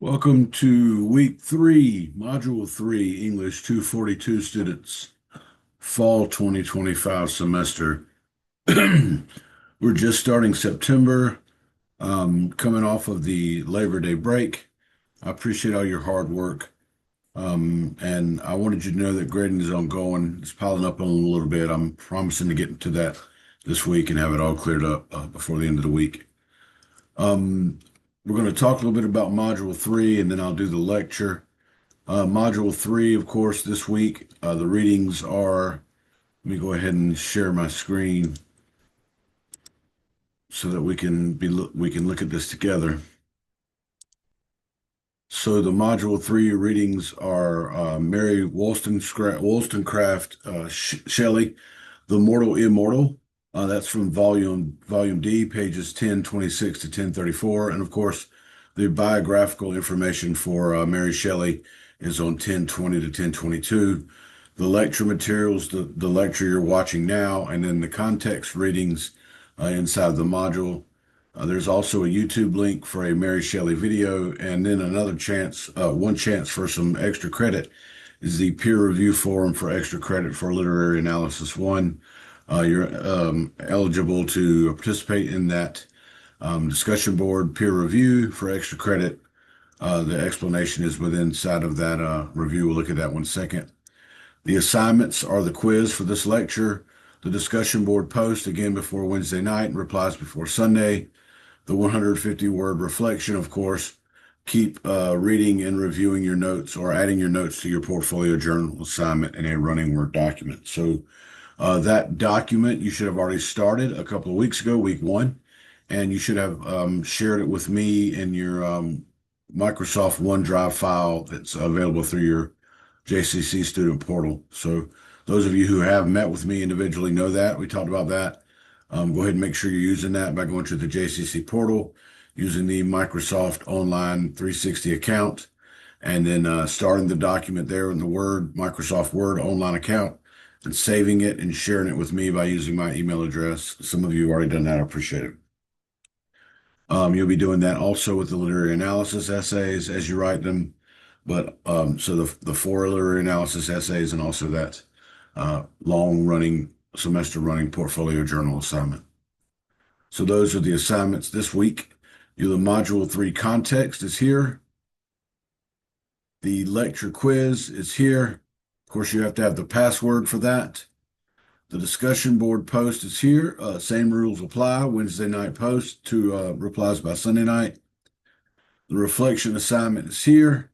Welcome to week 3, module 3, English 242 students, fall 2025 semester. We're just starting September, coming off of the Labor Day break. I appreciate all your hard work. And I wanted you to know that grading is ongoing. It's piling up on a little bit. I'm promising to get to that this week and have it all cleared up before the end of the week. Um, we're going to talk a little bit about Module 3, and then I'll do the lecture. Module 3, of course, this week, the readings are, let me go ahead and share my screen so that we can look at this together. So the Module 3 readings are Mary Wollstonecraft Shelley, The Mortal Immortal. That's from volume D, pages 1026 to 1034. And of course, the biographical information for Mary Shelley is on 1020 to 1022. The lecture materials, the lecture you're watching now, and then the context readings inside the module. There's also a YouTube link for a Mary Shelley video, and then another chance, one chance for some extra credit is the peer review forum for extra credit for literary analysis 1. You're eligible to participate in that discussion board peer review for extra credit. The explanation is within inside of that review. We'll look at that one second. The assignments are the quiz for this lecture, the discussion board post again before Wednesday night and replies before Sunday, the 150-word reflection, of course. Keep reading and reviewing your notes or adding your notes to your portfolio journal assignment in a running Word document. So that document you should have already started a couple of weeks ago, week 1, and you should have shared it with me in your Microsoft OneDrive file that's available through your JCC student portal. So those of you who have met with me individually know that. We talked about that. Go ahead and make sure you're using that by going to the JCC portal, using the Microsoft Online 360 account, and then starting the document there in the Microsoft Word online account, and saving it and sharing it with me by using my email address. Some of you have already done that. I appreciate it. You'll be doing that also with the literary analysis essays as you write them. But so the 4 literary analysis essays and also that long-running, semester-running portfolio journal assignment. So those are the assignments this week. The Module 3 context is here. The lecture quiz is here. Of course, you have to have the password for that. The discussion board post is here. Same rules apply. Wednesday night post to replies by Sunday night. The reflection assignment is here.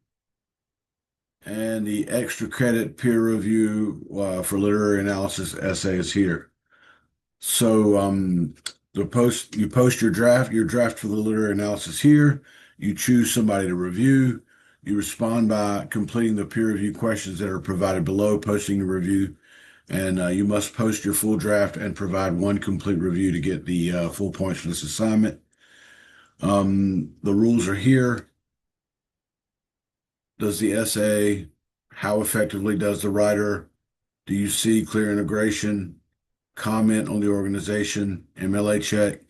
And the extra credit peer review for literary analysis essay is here. So you post your draft for the literary analysis here. You choose somebody to review. You respond by completing the peer review questions that are provided below, posting the review. And you must post your full draft and provide 1 complete review to get the full points for this assignment. The rules are here. Does the essay, how effectively does the writer, do you see clear integration, comment on the organization, MLA check,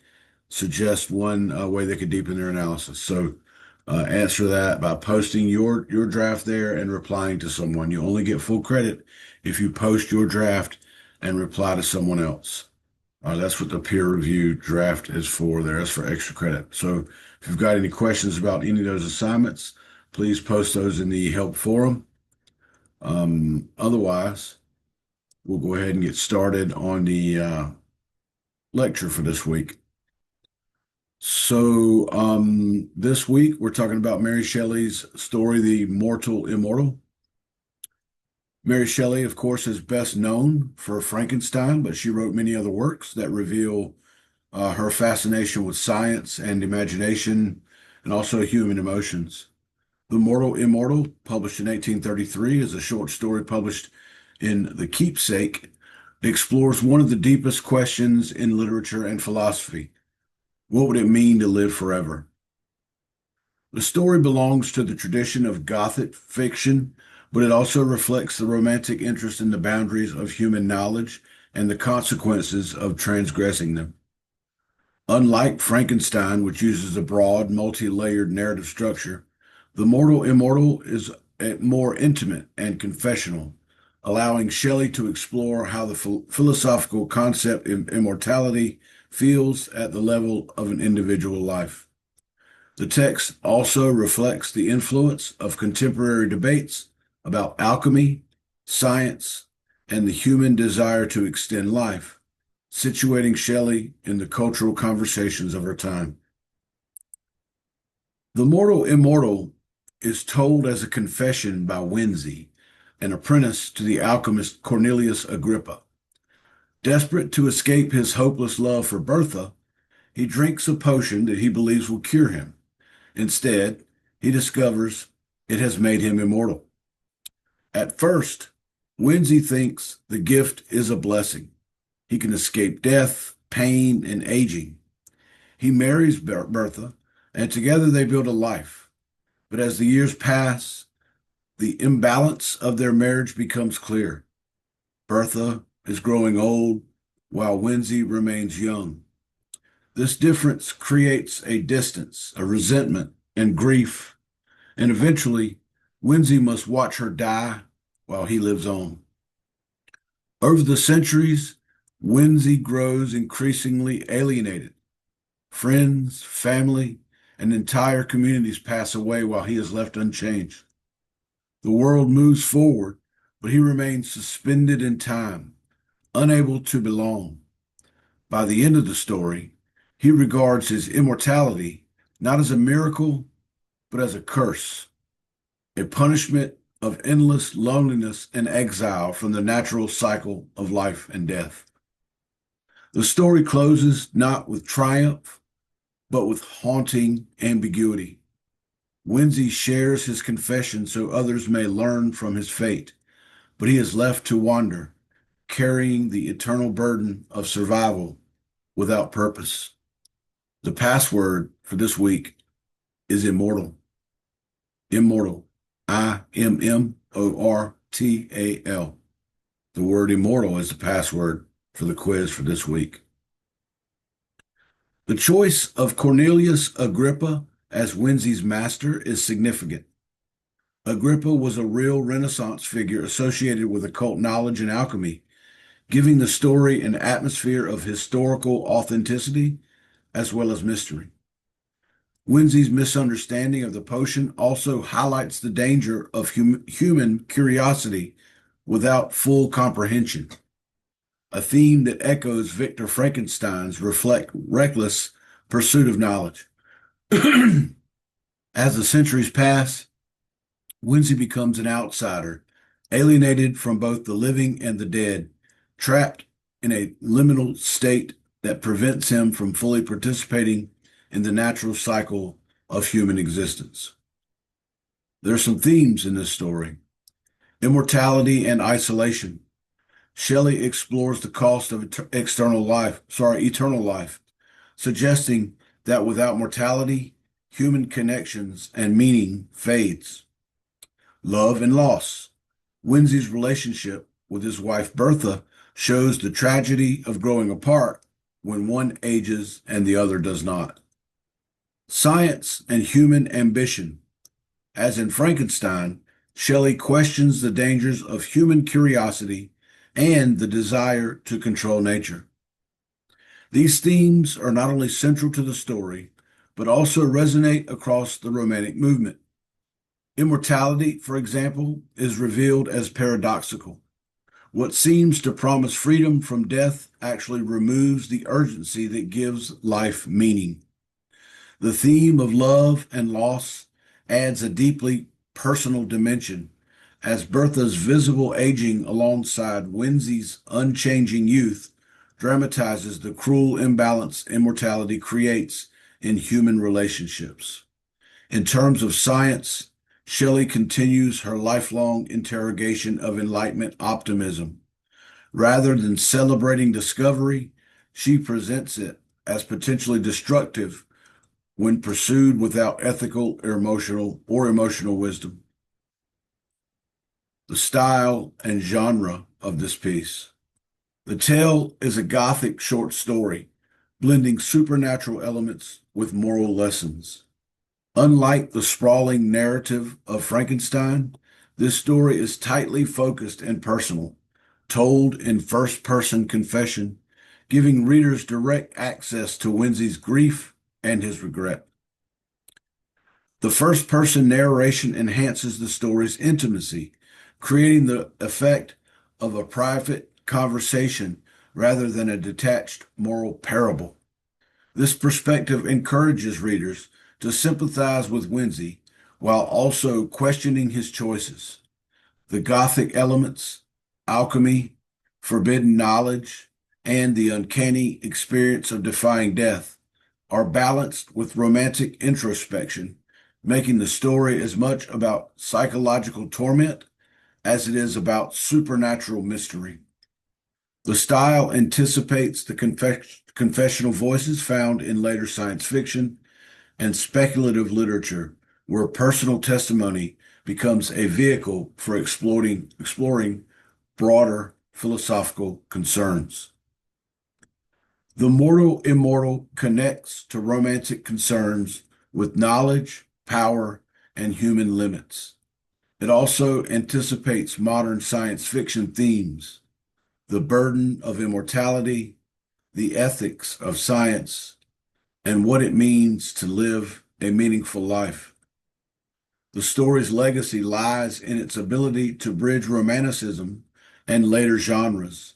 suggest one way they could deepen their analysis. So answer that by posting your draft there and replying to someone. You only get full credit if you post your draft and reply to someone else. That's what the peer review draft is for there. That's for extra credit. So if you've got any questions about any of those assignments, please post those in the help forum. Otherwise, we'll go ahead and get started on the lecture for this week. So this week, we're talking about Mary Shelley's story, The Mortal Immortal. Mary Shelley, of course, is best known for Frankenstein, but she wrote many other works that reveal her fascination with science and imagination and also human emotions. The Mortal Immortal, published in 1833, is a short story published in The Keepsake. It explores one of the deepest questions in literature and philosophy. What would it mean to live forever? The story belongs to the tradition of Gothic fiction, but it also reflects the romantic interest in the boundaries of human knowledge and the consequences of transgressing them. Unlike Frankenstein, which uses a broad, multi-layered narrative structure, The Mortal Immortal is more intimate and confessional, allowing Shelley to explore how the philosophical concept of immortality feels at the level of an individual life. The text also reflects the influence of contemporary debates about alchemy, science, and the human desire to extend life, situating Shelley in the cultural conversations of her time. The Mortal Immortal is told as a confession by Wenzi, an apprentice to the alchemist Cornelius Agrippa. Desperate to escape his hopeless love for Bertha, he drinks a potion that he believes will cure him. Instead, he discovers it has made him immortal. At first, Wenzi thinks the gift is a blessing. He can escape death, pain, and aging. He marries Bertha, and together they build a life. But as the years pass, the imbalance of their marriage becomes clear. Bertha is growing old, while Wenzi remains young. This difference creates a distance, a resentment, and grief, and eventually, Wenzi must watch her die while he lives on. Over the centuries, Wenzi grows increasingly alienated. Friends, family, and entire communities pass away while he is left unchanged. The world moves forward, but he remains suspended in time, unable to belong. By the end of the story, he regards his immortality not as a miracle, but as a curse, a punishment of endless loneliness and exile from the natural cycle of life and death. The story closes not with triumph, but with haunting ambiguity. Wenzi shares his confession so others may learn from his fate, but he is left to wander, carrying the eternal burden of survival without purpose. The password for this week is immortal. Immortal. Immortal. The word immortal is the password for the quiz for this week. The choice of Cornelius Agrippa as Wenzi's master is significant. Agrippa was a real Renaissance figure associated with occult knowledge and alchemy, giving the story an atmosphere of historical authenticity as well as mystery. Wenzi's misunderstanding of the potion also highlights the danger of human curiosity without full comprehension, a theme that echoes Victor Frankenstein's reckless pursuit of knowledge. As the centuries pass, Wenzi becomes an outsider, alienated from both the living and the dead, trapped in a liminal state that prevents him from fully participating in the natural cycle of human existence. There are some themes in this story. Immortality and isolation. Shelley explores the cost of eternal life, suggesting that without mortality, human connections and meaning fades. Love and loss. Wenzi's relationship with his wife Bertha shows the tragedy of growing apart when one ages and the other does not. Science and human ambition. As in Frankenstein, Shelley questions the dangers of human curiosity and the desire to control nature. These themes are not only central to the story, but also resonate across the Romantic movement. Immortality, for example, is revealed as paradoxical. What seems to promise freedom from death actually removes the urgency that gives life meaning. The theme of love and loss adds a deeply personal dimension, as Bertha's visible aging alongside Wenzi's unchanging youth dramatizes the cruel imbalance immortality creates in human relationships. In terms of science, Shelley continues her lifelong interrogation of Enlightenment optimism. Rather than celebrating discovery, she presents it as potentially destructive when pursued without ethical or emotional wisdom. The style and genre of this piece. The tale is a Gothic short story, blending supernatural elements with moral lessons. Unlike the sprawling narrative of Frankenstein, this story is tightly focused and personal, told in first-person confession, giving readers direct access to Wensley's grief and his regret. The first-person narration enhances the story's intimacy, creating the effect of a private conversation rather than a detached moral parable. This perspective encourages readers to sympathize with Wensley while also questioning his choices. The Gothic elements, alchemy, forbidden knowledge, and the uncanny experience of defying death are balanced with romantic introspection, making the story as much about psychological torment as it is about supernatural mystery. The style anticipates the confessional voices found in later science fiction and speculative literature, where personal testimony becomes a vehicle for exploring broader philosophical concerns. The mortal immortal connects to romantic concerns with knowledge, power, and human limits. It also anticipates modern science fiction themes, the burden of immortality, the ethics of science, and what it means to live a meaningful life. The story's legacy lies in its ability to bridge romanticism and later genres.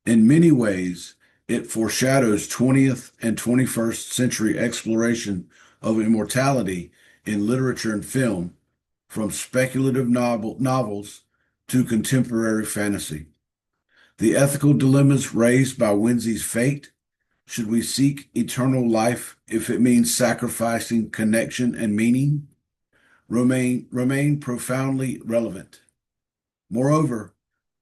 In many ways, it foreshadows 20th and 21st century exploration of immortality in literature and film, from speculative novels to contemporary fantasy. The ethical dilemmas raised by Wensley's fate. Should we seek eternal life if it means sacrificing connection and meaning? Remain profoundly relevant. Moreover,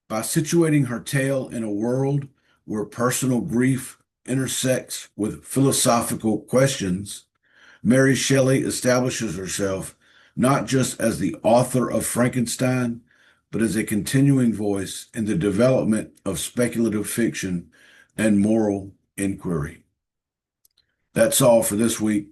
by situating her tale in a world where personal grief intersects with philosophical questions, Mary Shelley establishes herself not just as the author of Frankenstein, but as a continuing voice in the development of speculative fiction and moral inquiry. That's all for this week.